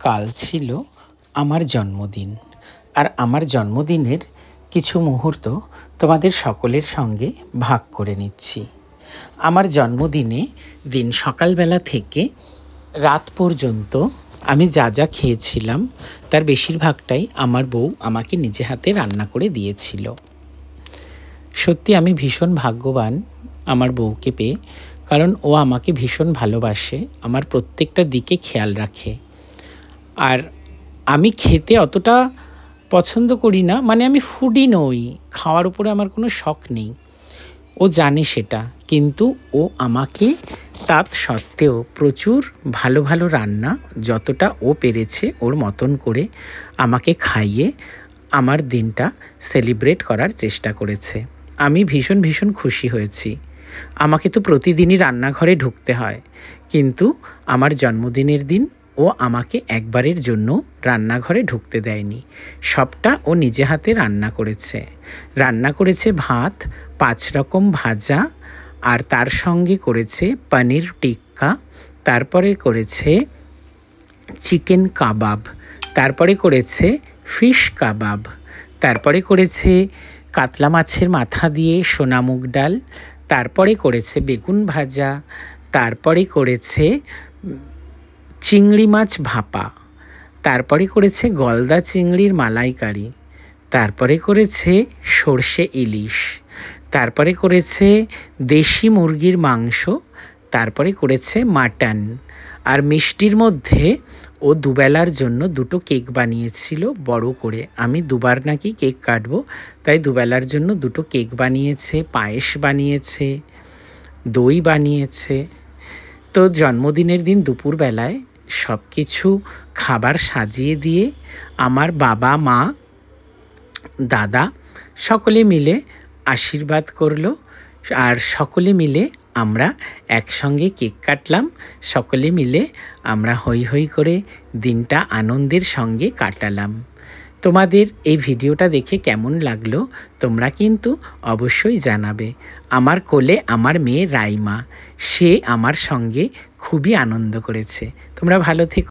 কাল ছিল আমার জন্মদিন, আর আমার জন্মদিনের কিছু মুহূর্ত তোমাদের সকলের সঙ্গে ভাগ করে নিচ্ছি। আমার জন্মদিনে দিন সকালবেলা থেকে রাত পর্যন্ত আমি যা যা খেয়েছিলাম তার বেশিরভাগটাই আমার বউ আমাকে নিজে হাতে রান্না করে দিয়েছিল। সত্যি আমি ভীষণ ভাগ্যবান আমার বউকে পেয়ে, কারণ ও আমাকে ভীষণ ভালোবাসে, আমার প্রত্যেকটা দিকে খেয়াল রাখে। আর আমি খেতে অতটা পছন্দ করি না, মানে আমি ফুডি নই, খাওয়ার উপরে আমার কোনো শখ নেই, ও জানে সেটা। কিন্তু ও আমাকে তার সত্ত্বেও প্রচুর ভালো ভালো রান্না যতটা ও পেরেছে ওর মতন করে আমাকে খাইয়ে আমার দিনটা সেলিব্রেট করার চেষ্টা করেছে। আমি ভীষণ ভীষণ খুশি হয়েছি। আমাকে তো প্রতিদিনই রান্নাঘরে ঢুকতে হয়, কিন্তু আমার জন্মদিনের দিন ও আমাকে একবারের জন্য রান্নাঘরে ঢুকতে দেয়নি। সবটা ও নিজে হাতে রান্না করেছে ভাত, 5 রকম ভাজা, আর তার সঙ্গে করেছে পনির টিক্কা, তারপরে করেছে চিকেন কাবাব, তারপরে করেছে ফিশ কাবাব, তারপরে করেছে কাতলা মাছের মাথা দিয়ে সোনামুগ ডাল, তারপরে করেছে বেগুন ভাজা, তারপরে করেছে চিংড়ি মাছ ভাপা, তারপরে করেছে গলদা চিংড়ির মালাইকারি, তারপরে করেছে সর্ষে ইলিশ, তারপরে করেছে দেশি মুরগির মাংস, তারপরে করেছে মাটন। আর মিষ্টির মধ্যে ও দুবেলার জন্য 2টো কেক বানিয়েছিল বড় করে। আমি 2বার নাকি কেক কাটবো, তাই দুবেলার জন্য 2টো কেক বানিয়েছে, পায়েস বানিয়েছে, দই বানিয়েছে। তো জন্মদিনের দিন দুপুরবেলায় সব কিছু খাবার সাজিয়ে দিয়ে আমার বাবা, মা, দাদা সকলে মিলে আশীর্বাদ করলো, আর সকলে মিলে আমরা একসঙ্গে কেক কাটলাম। সকলে মিলে আমরা হৈ হৈ করে দিনটা আনন্দের সঙ্গে কাটালাম। তোমাদের এই ভিডিওটা দেখে কেমন লাগলো তোমরা কিন্তু অবশ্যই জানাবে। আমার কোলে আমার মেয়ে রাইমা, সে আমার সঙ্গে খুবই আনন্দ করেছে। তোমরা ভালো থেকো।